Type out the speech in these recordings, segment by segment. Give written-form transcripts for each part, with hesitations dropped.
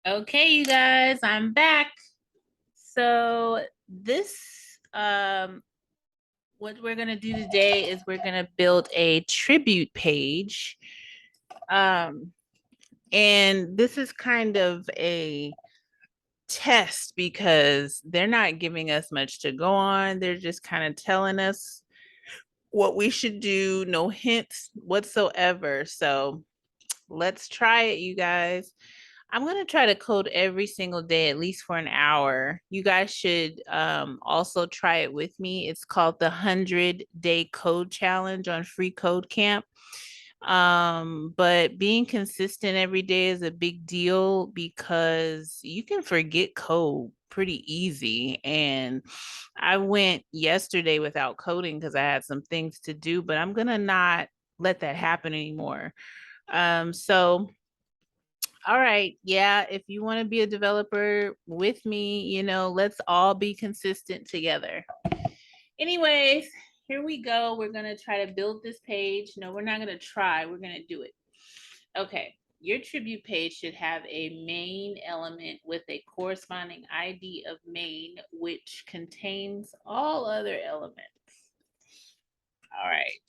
Okay, you guys, I'm back. So this what we're gonna do today is we're gonna build a tribute page. Um and this is kind of a test because they're not giving us much to go on. They're just kind of telling us what we should do, no hints whatsoever. So let's try it, you guys. I'm going to try to code every single day, at least for an hour. You guys should also try it with me. It's called the 100-day code challenge on Free Code Camp. But being consistent every day is a big deal because you can forget code pretty easy. And I went yesterday without coding because I had some things to do, but I'm going to not let that happen anymore. So all right. Yeah. If you want to be a developer with me, let's all be consistent together. Anyways, here we go. We're going to try to build this page. No, we're not going to try. We're going to do it. Okay. Your tribute page should have a main element with a corresponding ID of main, which contains all other elements. All right.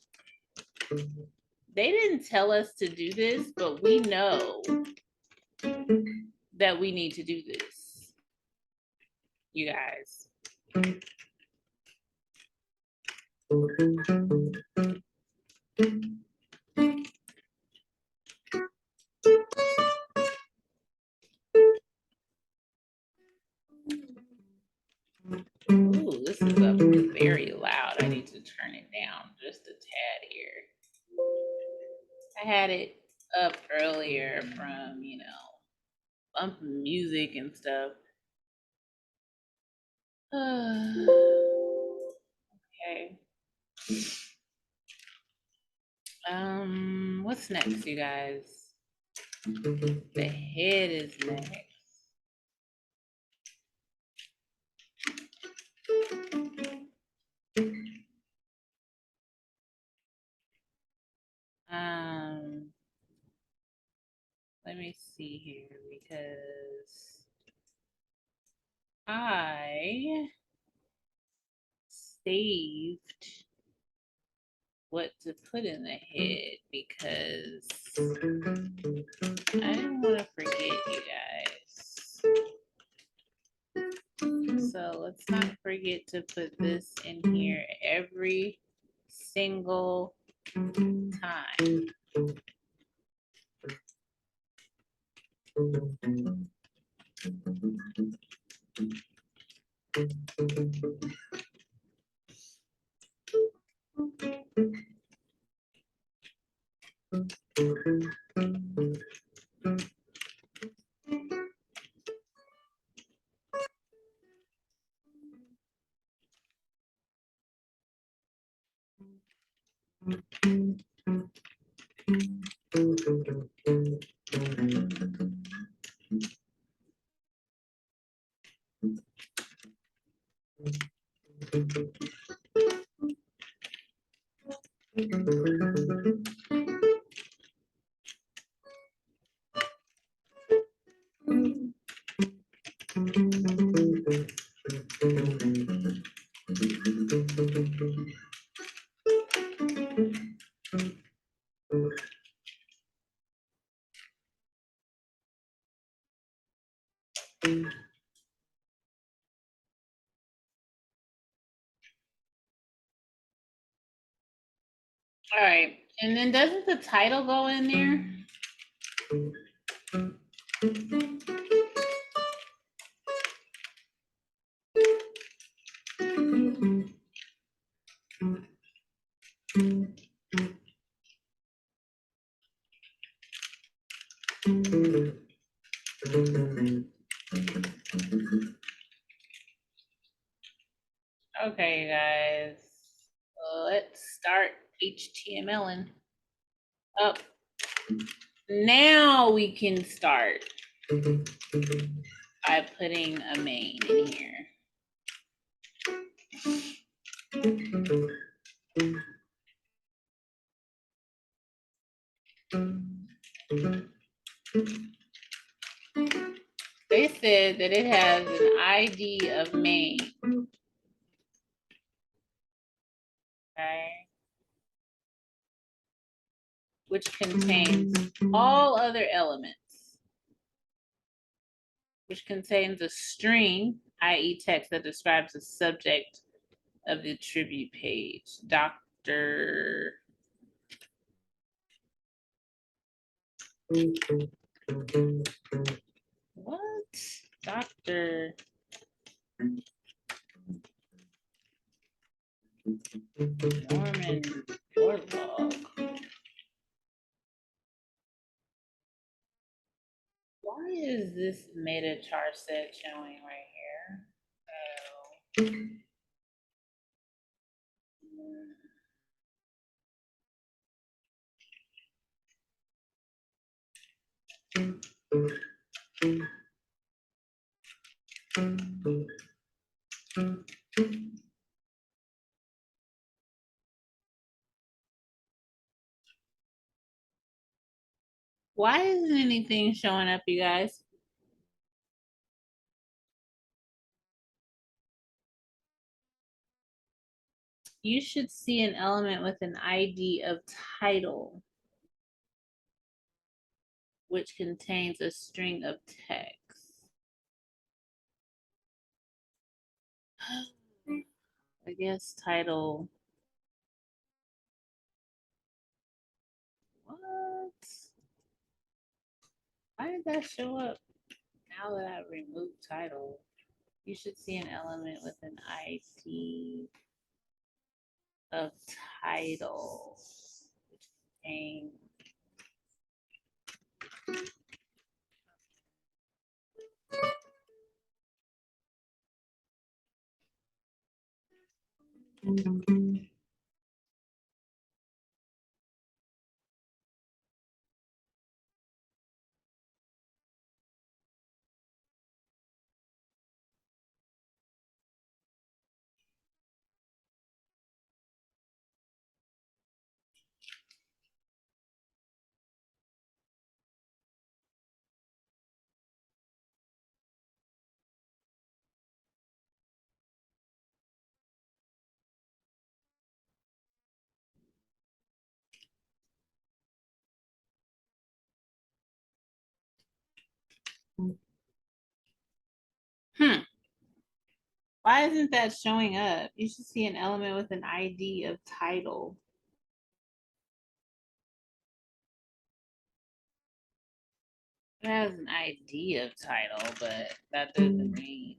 They didn't tell us to do this, but we know that we need to do this, you guys. Ooh, this is up very loud. I need to turn it down just a tad here. I had it up earlier from, bumping music and stuff. Okay. What's next, you guys? The head is next. Let me see here because I saved what to put in the head because I didn't want to forget you guys. So let's not forget to put this in here every single time. All right. And then doesn't the title go in there? Okay, guys. Let's start HTMLing up. Now we can start by putting a main in here. They said that it has an ID of main. Okay. Which contains all other elements. Which contains a string, i.e. text that describes the subject of the attribute page. Dr. What? Dr. Norman Borlaug. Why is this meta char set showing right here? Why isn't anything showing up, you guys? You should see an element with an ID of title, which contains a string of text. I guess title. What? Why did that show up now that I removed title? You should see an element with an ID of title, which contains Why isn't that showing up? You should see an element with an ID of title. It has an ID of title, but that doesn't mean.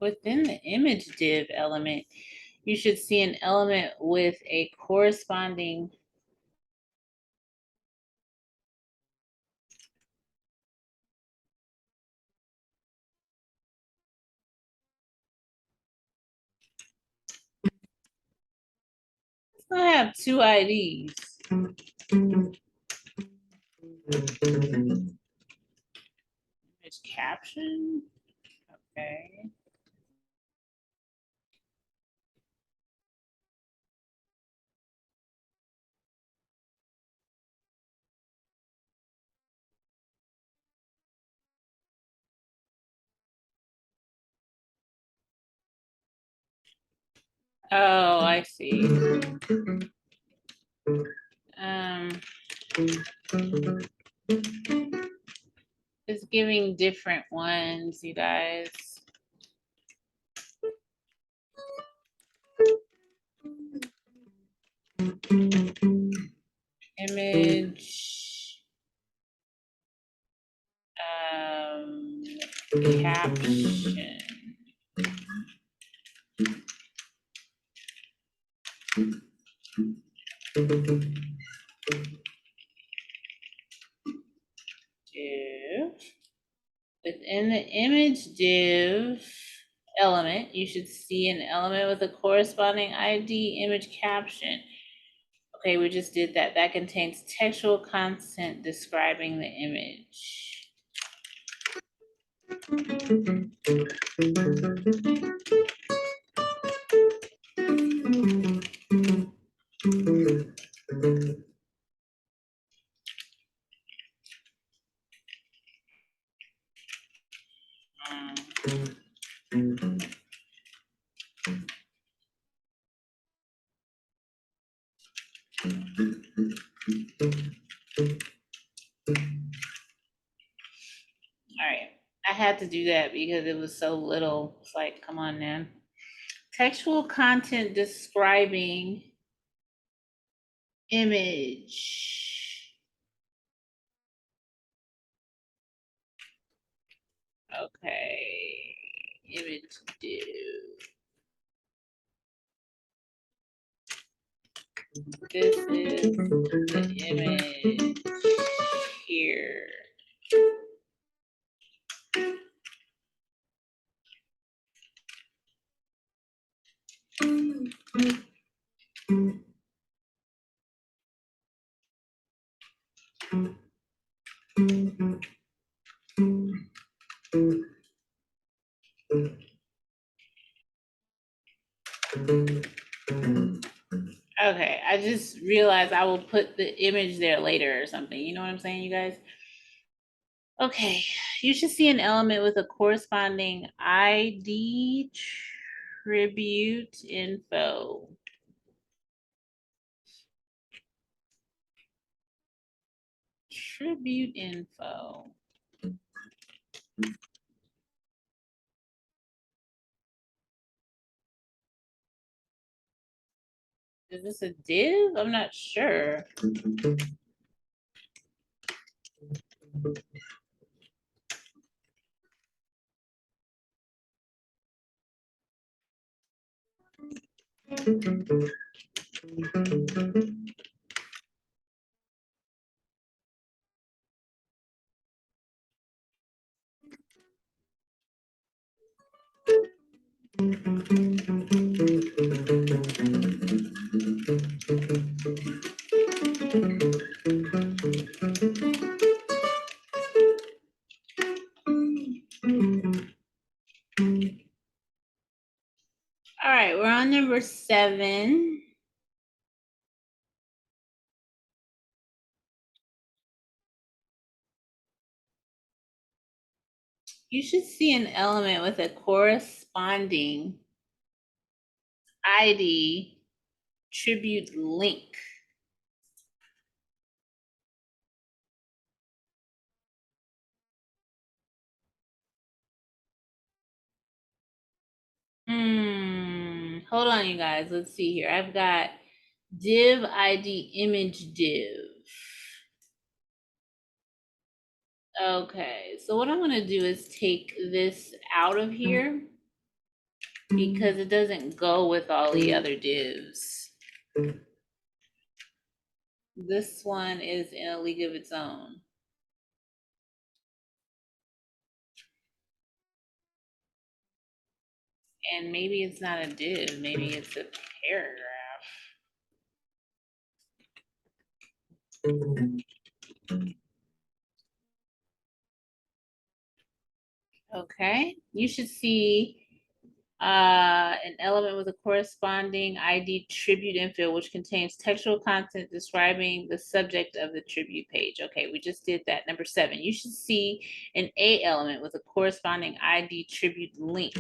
Within the image div element, you should see an element with a corresponding I have two IDs. Image caption. Okay. Oh, I see. It's giving different ones, you guys. Image, caption. Div. Within the image div element, you should see an element with a corresponding ID image caption. Okay, we just did that. That contains textual content describing the image. All right. I had to do that because it was so little. It's like, come on, man. Textual content describing image. Okay. Image div. This is the image here. Okay, I just realized I will put the image there later or something. You know what I'm saying, you guys? Okay, you should see an element with a corresponding ID tribute info. Tribute info. Is this a div? I'm not sure. All right, we're on number 7. You should see an element with a corresponding ID tribute link. Hold on, you guys. Let's see here. I've got div ID image div. Okay, so what I'm gonna do is take this out of here because it doesn't go with all the other divs. This one is in a league of its own. And maybe it's not a div, maybe it's a paragraph. Okay, you should see an element with a corresponding ID tribute info, which contains textual content describing the subject of the tribute page. Okay, we just did that. Number 7, you should see an A element with a corresponding ID tribute link.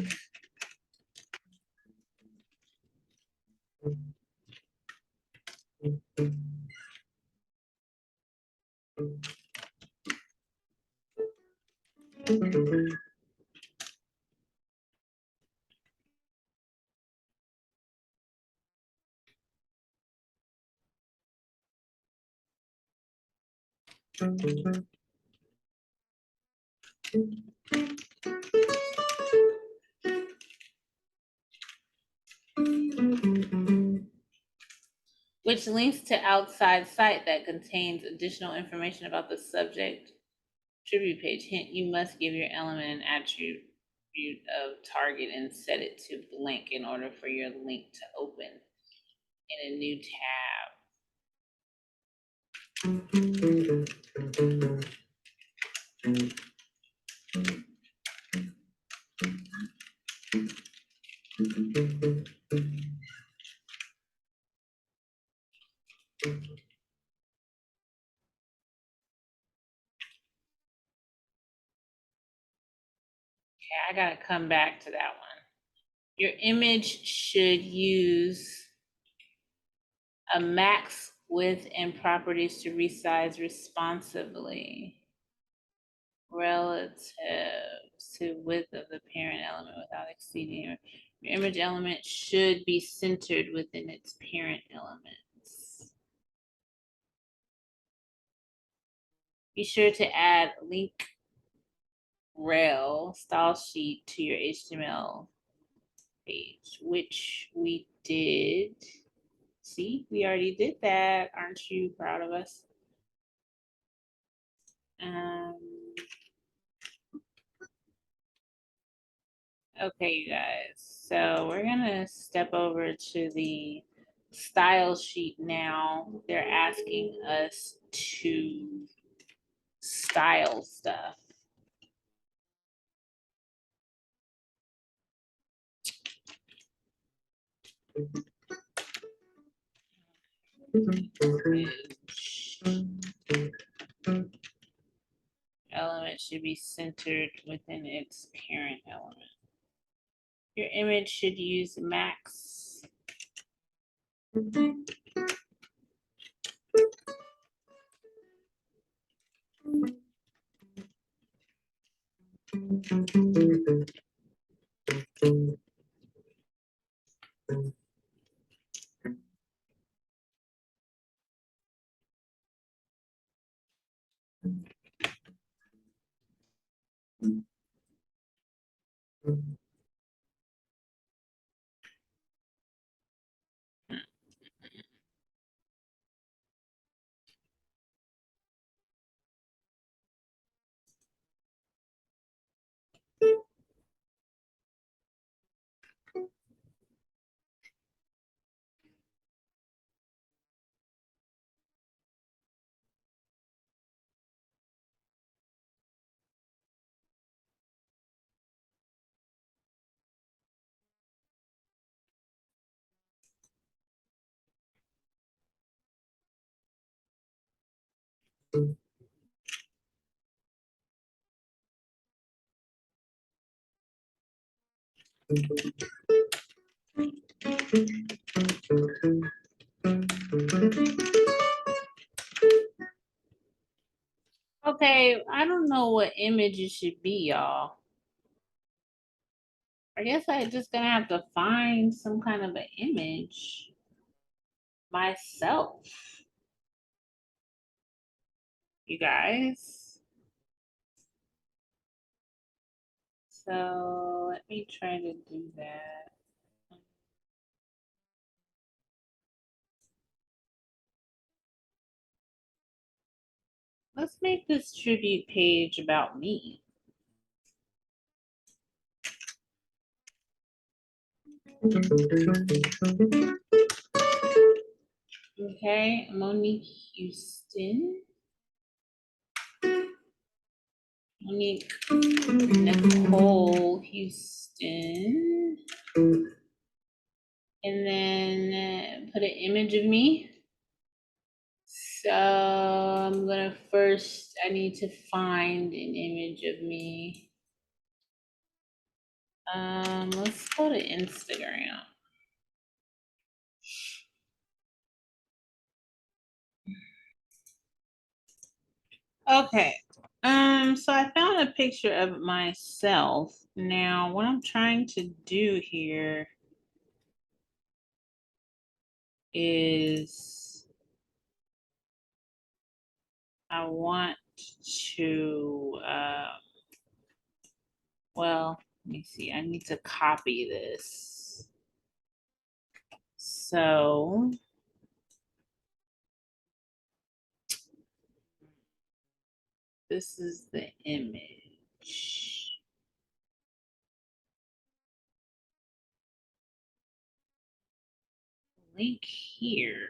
Which links to outside site that contains additional information about the subject tribute page. Hint, you must give your element an attribute of target and set it to blank in order for your link to open in a new tab. Okay, I gotta come back to that one. Your image should use a max width and properties to resize responsively relative to width of the parent element without exceeding. Your image element should be centered within its parent elements. Be sure to add link rel style sheet to your HTML page, which we did. See, we already did that. Aren't you proud of us? Okay, you guys. So we're gonna step over to the style sheet now. They're asking us to style stuff. Element should be centered within its parent element. Your image should use max. Okay, I don't know what image it should be, y'all. I guess I just gonna have to find some kind of an image myself. You guys. So let me try to do that. Let's make this tribute page about me. Okay, Monique Houston. Monique Nicole Houston. And then put an image of me. So I'm gonna first, I need to find an image of me. Let's go to Instagram. Okay. So I found a picture of myself. Now, what I'm trying to do here is I want to, well, let me see. I need to copy this. So this is the image. Link here.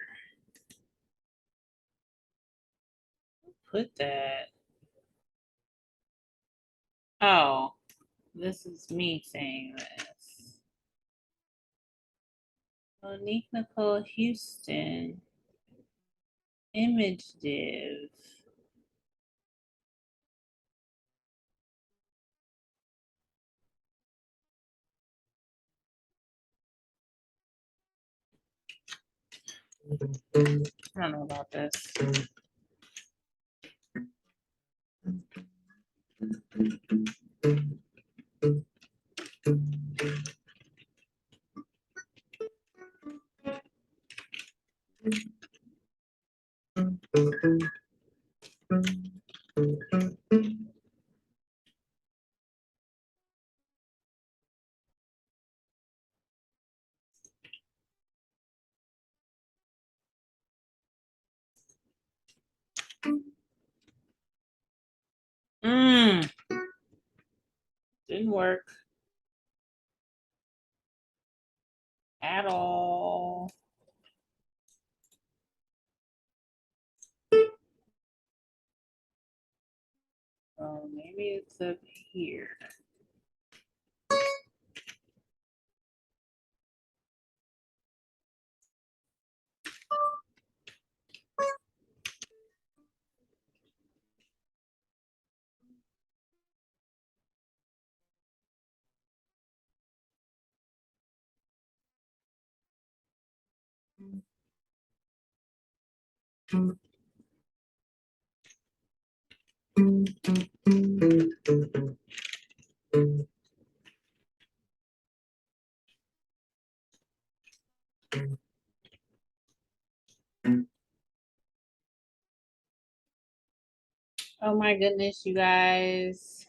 Put that. Oh, this is me saying this. Monique Nicole Houston. Image div. I don't know about this. Didn't work at all. Oh, maybe it's up here. Oh my goodness, you guys.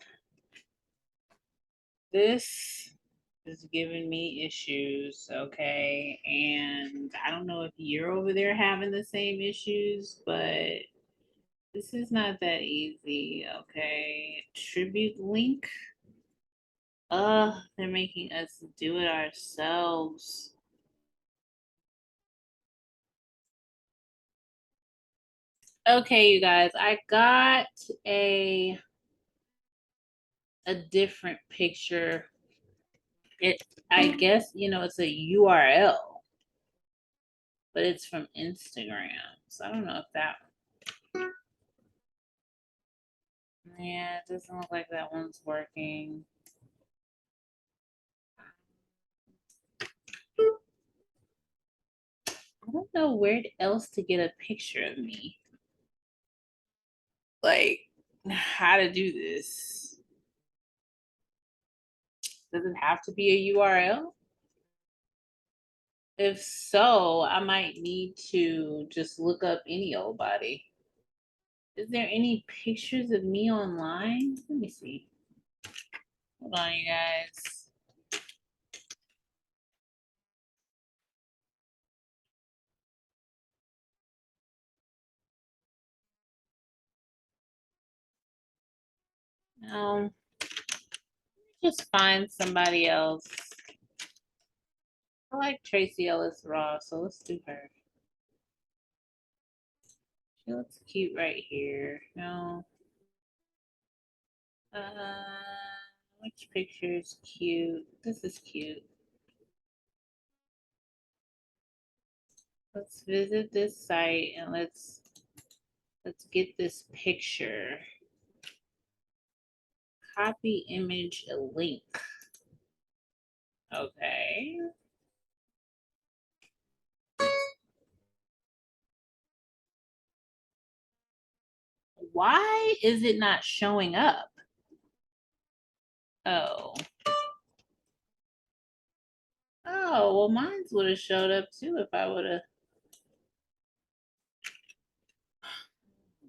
This is giving me issues, okay? And I don't know if you're over there having the same issues, but this is not that easy, okay? Tribute link. They're making us do it ourselves. Okay, you guys, I got a different picture. It, I guess, it's a URL, but it's from Instagram. So I don't know if that, yeah, it doesn't look like that one's working. I don't know where else to get a picture of me. Like, how to do this. Does it have to be a URL? If so, I might need to just look up any old body. Is there any pictures of me online? Let me see. Hold on, you guys. Just find somebody else. I like Tracy Ellis Ross, so let's do her. She looks cute right here. No. Which picture is cute? This is cute. Let's visit this site and let's get this picture. Copy image a link. Okay. Why is it not showing up? Oh. Oh, well, mine would have showed up too if I would have.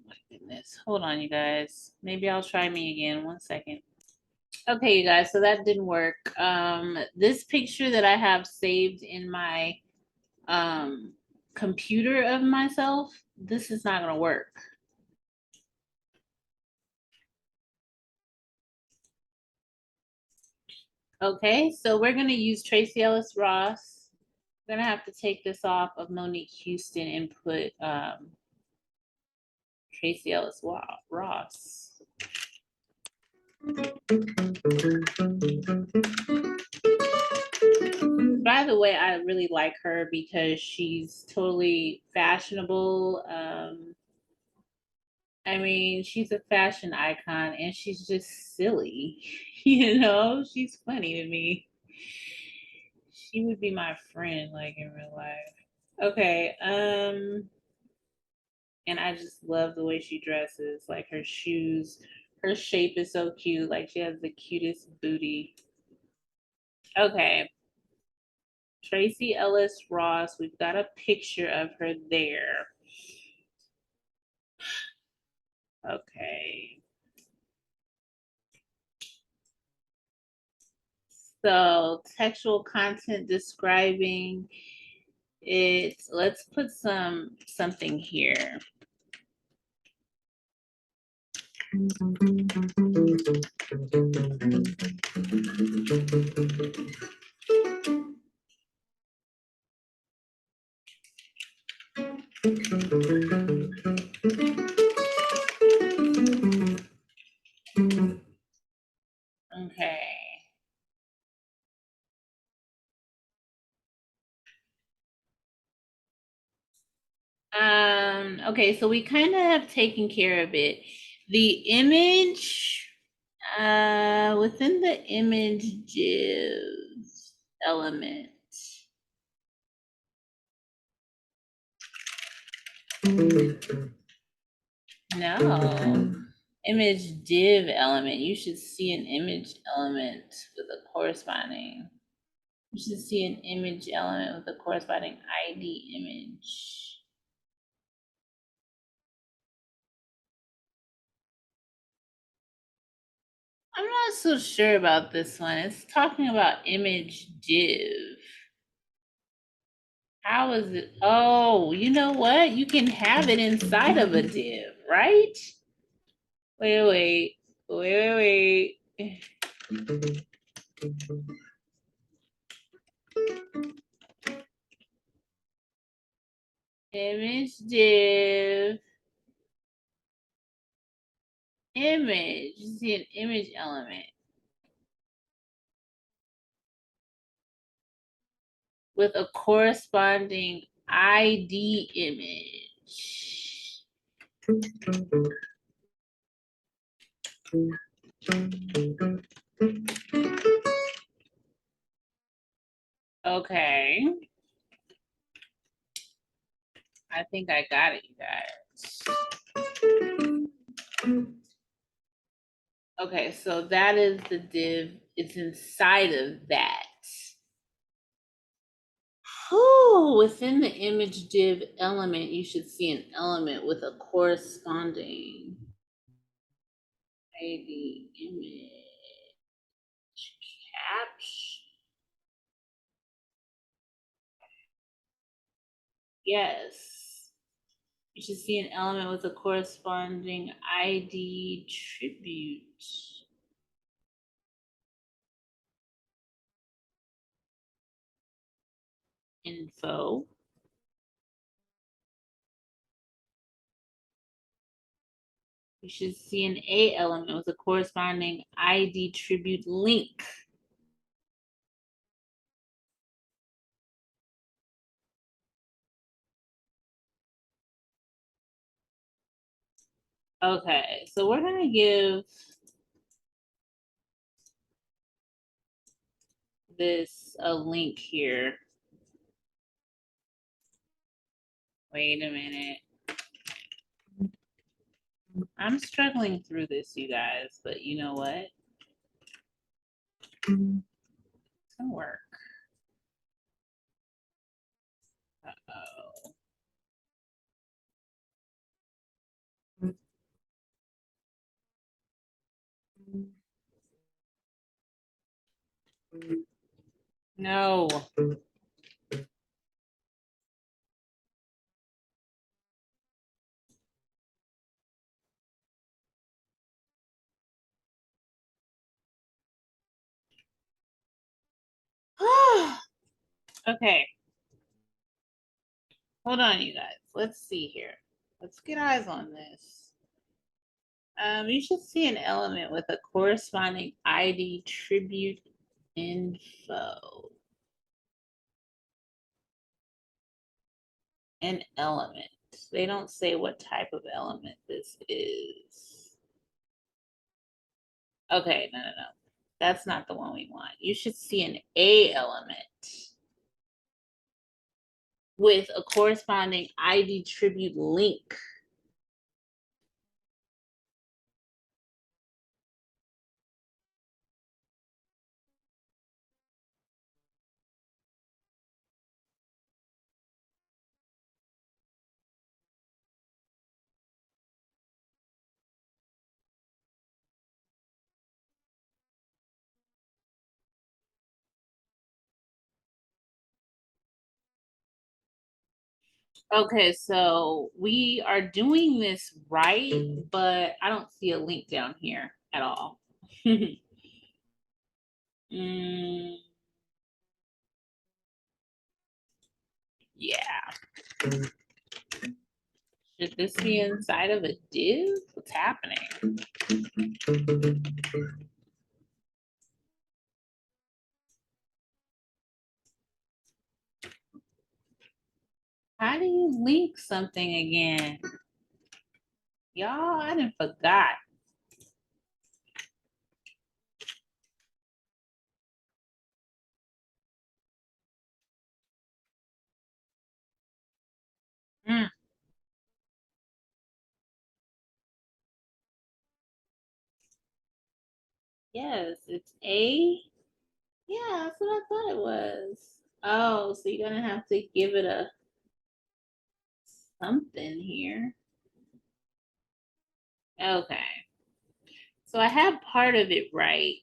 My goodness. Hold on, you guys. Maybe I'll try me again. 1 second. Okay, you guys, so that didn't work. This picture that I have saved in my computer of myself, this is not gonna work. Okay, so we're gonna use Tracy Ellis Ross. We're gonna have to take this off of Monique Houston and put Tracy Ellis Ross. By the way, I really like her because she's totally fashionable. I mean, she's a fashion icon and she's just silly. You know, she's funny to me. She would be my friend, like in real life. Okay, and I just love the way she dresses, like her shoes, her shape is so cute, like she has the cutest booty. Okay, Tracy Ellis Ross, we've got a picture of her there. Okay. So textual content describing it. Let's put something here. Okay. Okay, so we kind of have taken care of it. The image, within the image div element. No, image div element. You should see an image element with a corresponding. You should see an image element with a corresponding ID image. I'm not so sure about this one. It's talking about image div. How is it? Oh, you know what? You can have it inside of a div, right? Wait. Image div. Image. You see an image element with a corresponding ID image. Okay. I think I got it, you guys. Okay, so that is the div. It's inside of that. Oh, within the image div element, you should see an element with a corresponding ID image caption. Yes. You should see an element with a corresponding ID tribute info. You should see an A element with a corresponding ID tribute link. Okay, so we're gonna give this a link here. Wait a minute. I'm struggling through this, you guys, but you know what? It's gonna work. Uh-oh. No. Okay. Hold on, you guys. Let's see here. Let's get eyes on this. You should see an element with a corresponding ID tribute info. An element. They don't say what type of element this is. Okay, no. That's not the one we want. You should see an A element with a corresponding ID tribute link. Okay, so we are doing this right, but I don't see a link down here at all. Mm, yeah. Should this be inside of a div? What's happening? How do you link something again? Y'all, I done forgot. Mm, yes, it's A. Yeah, that's what I thought it was. Oh, so you're gonna have to give it a something here. Okay. So I have part of it right.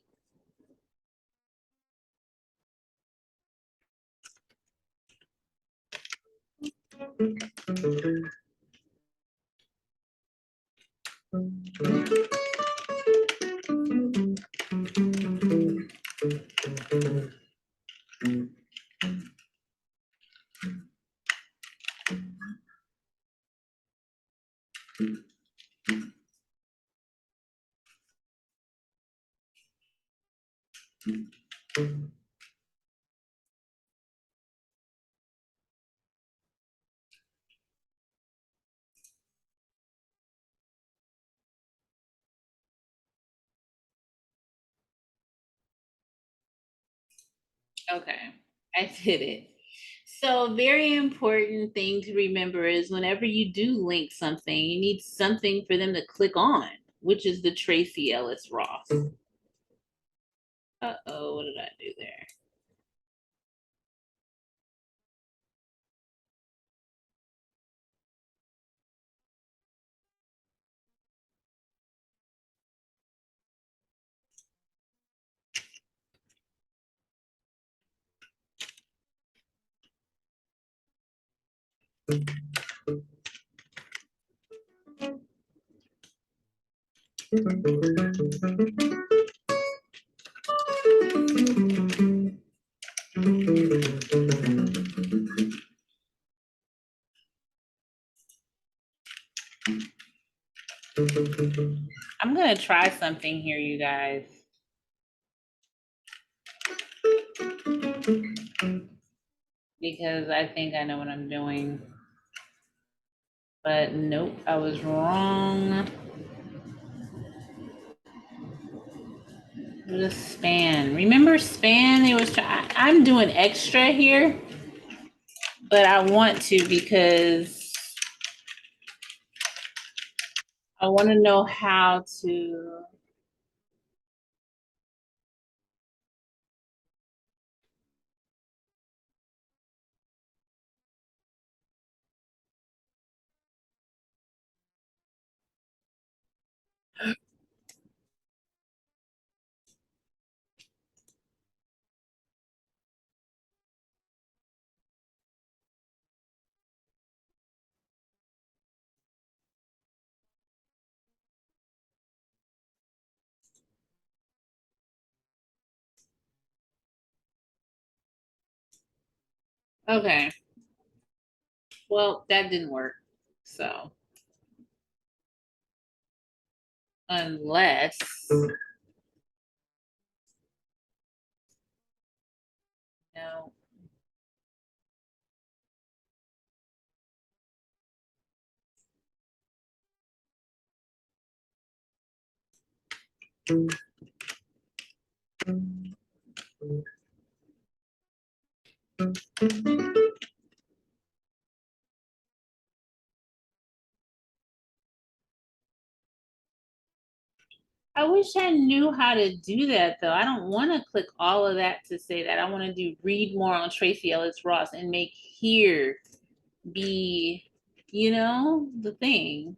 Okay, I did it. So, very important thing to remember is whenever you do link something, you need something for them to click on, which is the Tracy Ellis Ross. Uh-oh, what did I do there? I'm gonna try something here, you guys. Because I think I know what I'm doing. But nope, I was wrong. The span. Remember span? It was. I'm doing extra here, but I want to because I want to know how to. Okay. Well, that didn't work. So, unless no. I wish I knew how to do that though. I don't want to click all of that to say that. I want to do read more on Tracy Ellis Ross and make here be, the thing.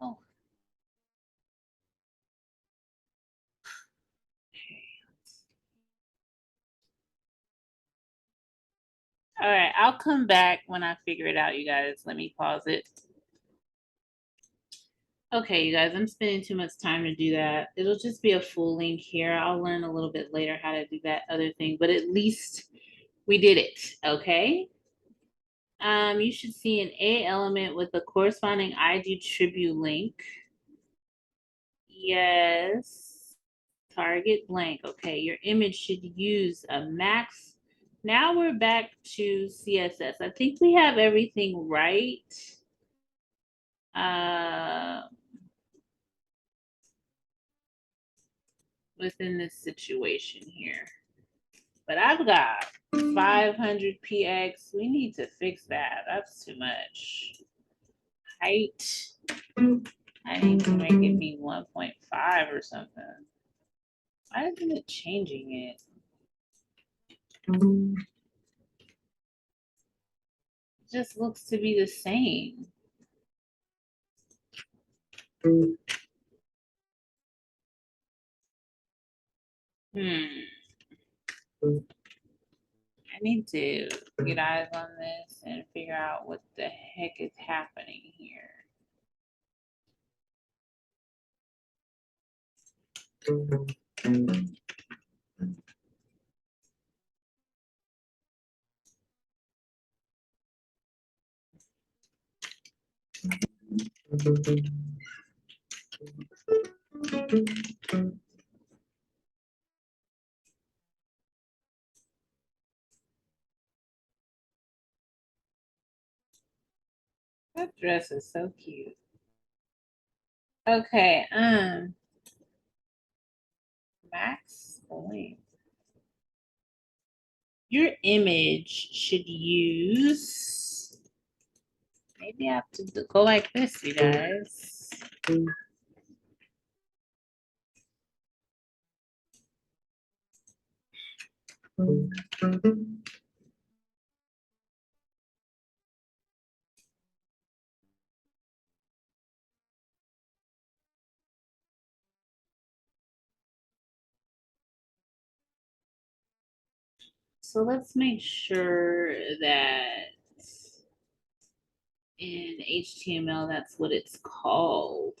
Oh, all right. I'll come back when I figure it out, you guys. Let me pause it. Okay, you guys, I'm spending too much time to do that. It'll just be a full link here. I'll learn a little bit later how to do that other thing, but at least we did it, okay? You should see an A element with the corresponding ID tribute link. Yes. Target blank. Okay, your image should use a max. Now we're back to CSS. I think we have everything right. Within this situation here. But I've got 500 px. We need to fix that. That's too much. Height. I need to make it be 1.5 or something. Why isn't it changing it? It just looks to be the same. I need to get eyes on this and figure out what the heck is happening here. That dress is so cute. Okay, max point. Your image should use, maybe I have to go like this, you guys. So let's make sure that in HTML, that's what it's called.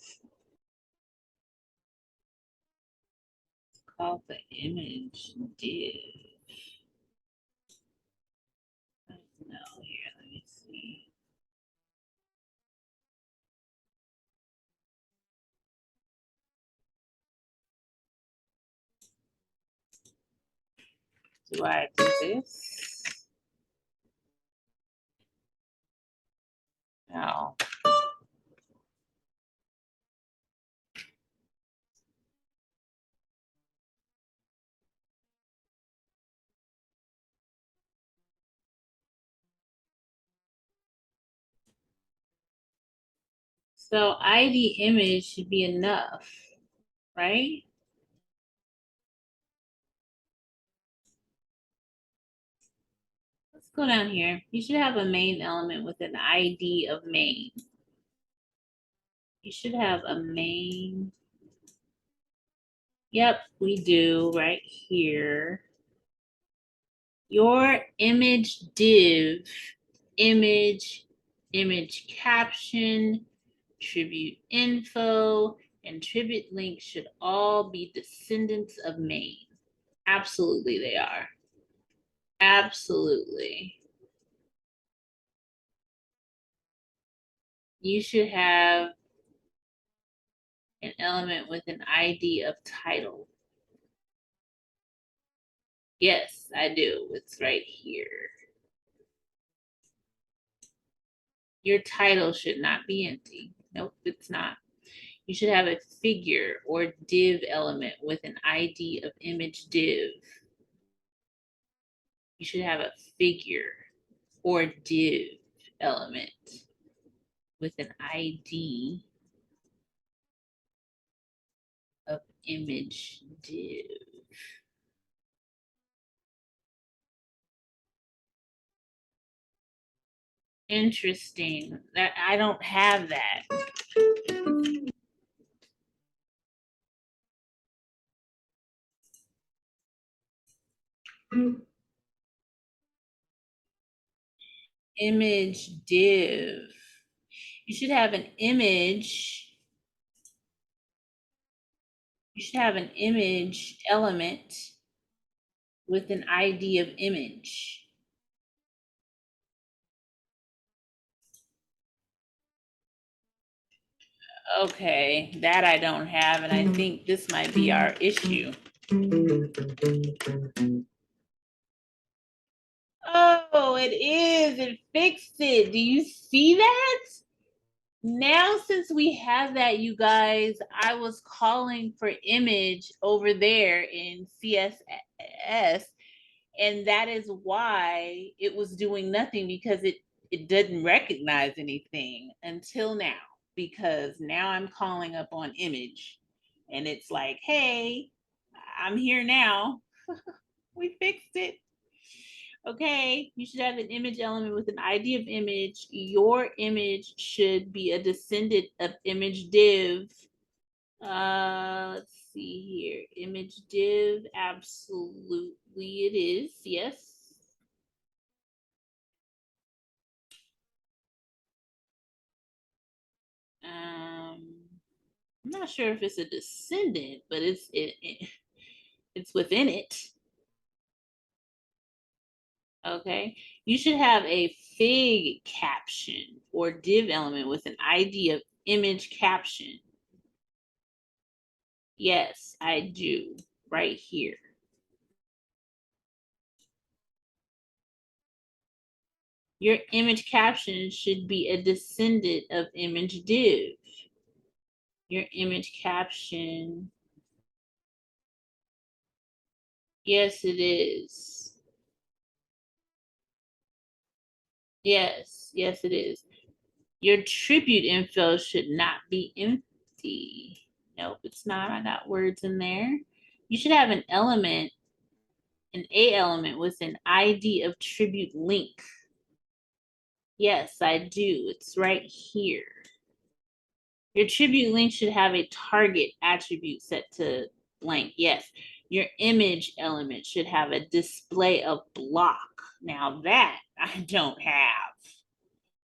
It's called the image div. No, here, let me see. Do I do this? No. So ID image should be enough, right? Let's go down here. You should have a main element with an ID of main. You should have a main. Yep, we do right here. Your image div, image, image caption, tribute info, and tribute link should all be descendants of main. Absolutely, they are. Absolutely. You should have an element with an ID of title. Yes, I do. It's right here. Your title should not be empty. Nope, it's not. You should have a figure or div element with an ID of image div. You should have a figure or div element with an ID of image div. Interesting. That I don't have that. Image div. You should have an image. You should have an image element with an ID of image. Okay, that I don't have, and I think this might be our issue. Oh, it is. It fixed it. Do you see that? Now, since we have that, you guys, I was calling for image over there in CSS, and that is why it was doing nothing, because it didn't recognize anything until now, because now I'm calling up on image and it's like, hey, I'm here now. We fixed it. Okay, you should have an image element with an ID of image. Your image should be a descendant of image div. Let's see here. Image div, absolutely it is. Yes. I'm not sure if it's a descendant, but it's within it. Okay. You should have a fig caption or div element with an ID of image caption. Yes, I do. Right here. Your image caption should be a descendant of image div. Your image caption. Yes, it is. Yes, it is. Your tribute info should not be empty. Nope, it's not. I got words in there. You should have an element, an A element with an ID of tribute link. Yes, I do. It's right here. Your tribute link should have a target attribute set to blank. Yes. Your image element should have a display of block. Now that I don't have.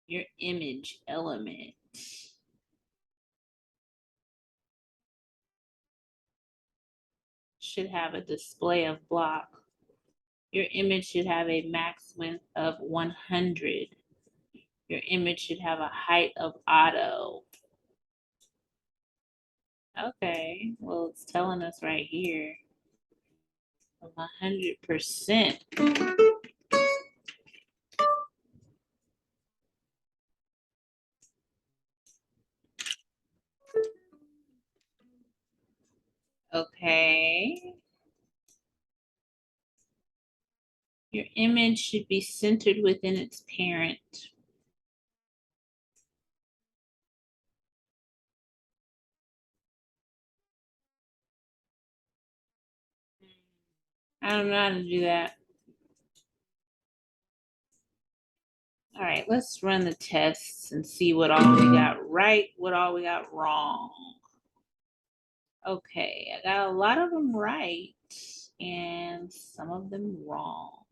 Your image element should have a display of block. Your image should have a max width of 100. Your image should have a height of auto. Okay, well, it's telling us right here of 100%. Okay. Your image should be centered within its parent. I don't know how to do that. All right, let's run the tests and see what all we got right, what all we got wrong. Okay, I got a lot of them right and some of them wrong.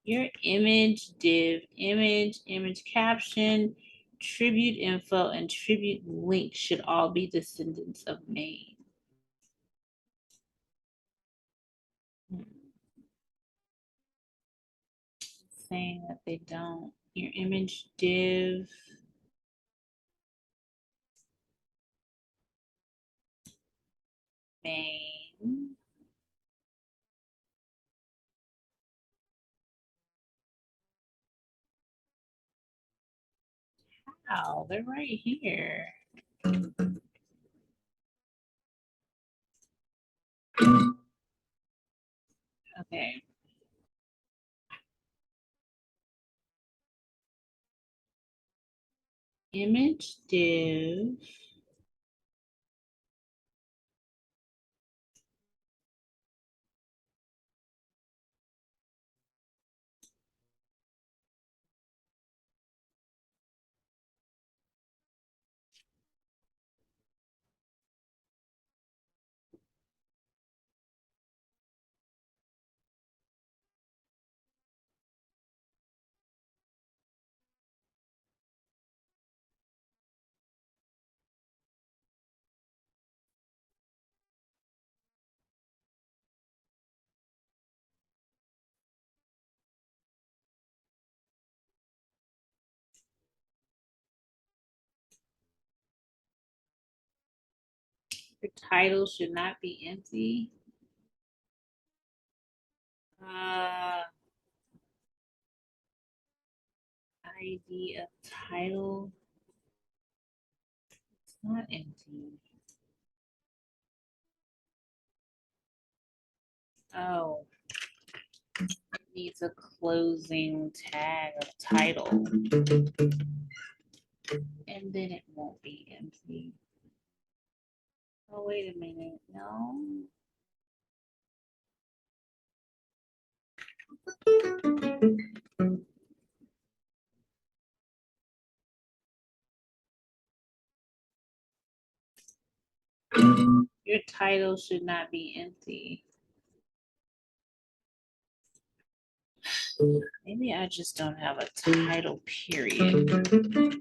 Your image div, image caption, tribute info, and tribute link should all be descendants of main. Saying that they don't. Your image div. Main. Wow, they're right here. Okay. Image div. The title should not be empty. ID of title. It's not empty. Oh, it needs a closing tag of title. And then it won't be empty. Oh, wait a minute. No. Your title should not be empty. Maybe I just don't have a title period.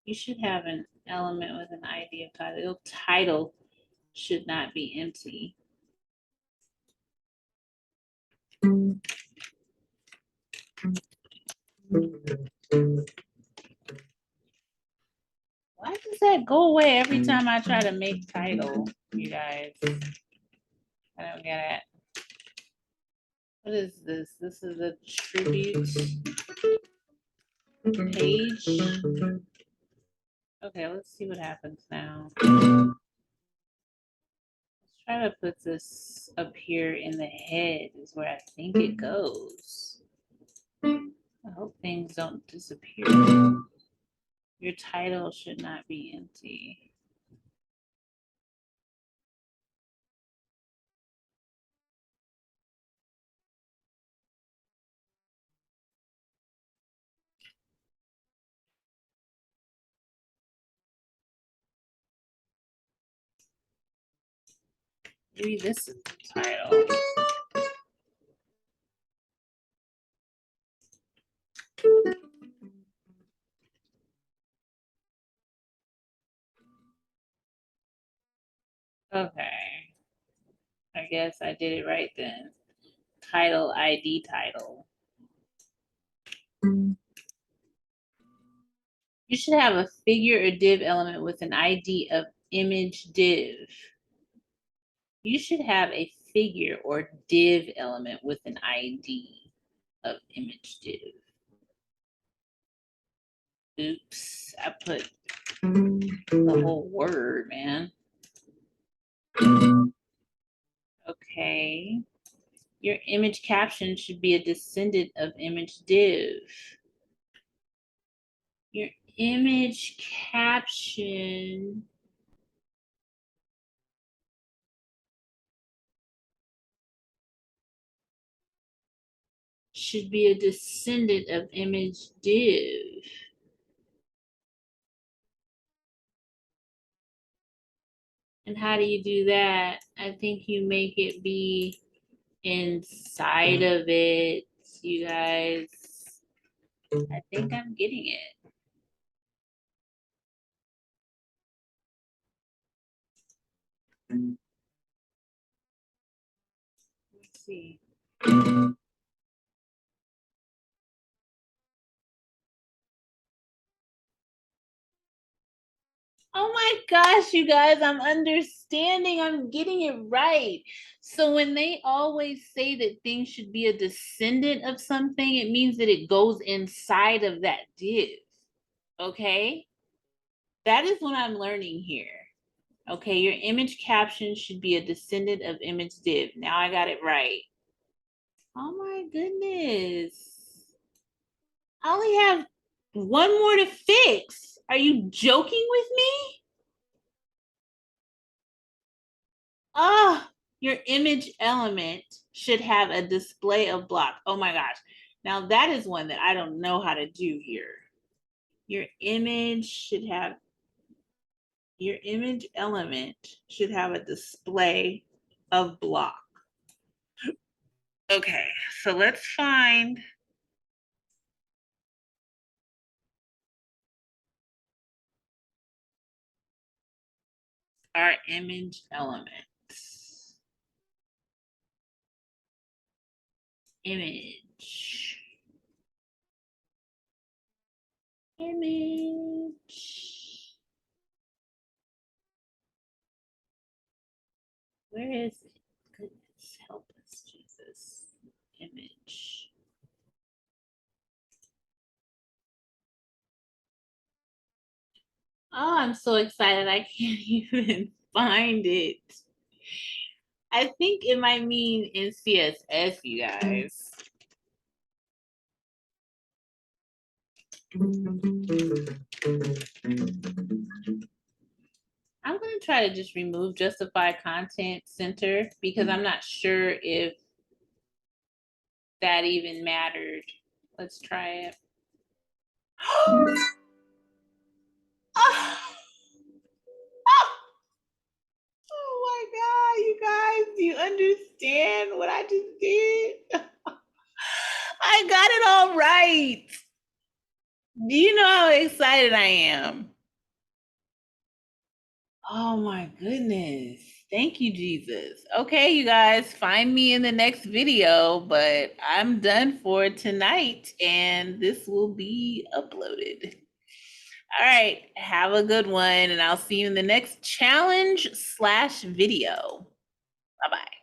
You should have an element with an ID of title. Your title should not be empty. Why does that go away every time I try to make title, you guys? I don't get it. What is this? This is a tribute page. Okay, let's see what happens now. Let's try to put this up here in the head is where I think it goes. I hope things don't disappear. Your title should not be empty. Maybe this is the title. Okay. I guess I did it right then. Title ID title. You should have a figure or div element with an ID of image div. You should have a figure or div element with an ID of image div. Oops, I put the whole word, man. Okay. Your image caption should be a descendant of image div. Your image caption should be a descendant of image div. And how do you do that? I think you make it be inside of it, you guys. I think I'm getting it. Let's see. Oh my gosh, you guys, I'm understanding. I'm getting it right. So when they always say that things should be a descendant of something, it means that it goes inside of that div. Okay? That is what I'm learning here. Okay, your image caption should be a descendant of image div. Now I got it right. Oh my goodness. I only have one more to fix. Are you joking with me? Ah, your image element should have a display of block. Oh my gosh. Now that is one that I don't know how to do here. Your image element should have a display of block. Okay, so let's find our image elements. Image. Image. Where is it? Goodness, help us, Jesus. Image. Oh, I'm so excited. I can't even find it. I think it might mean in CSS, you guys. I'm going to try to just remove justify content center because I'm not sure if that even mattered. Let's try it. Oh, oh, oh my God, you guys, do you understand what I just did? I got it all right. Do you know how excited I am? Oh my goodness. Thank you, Jesus. Okay, you guys, find me in the next video, but I'm done for tonight and this will be uploaded. All right, have a good one and I'll see you in the next challenge/video. Bye-bye.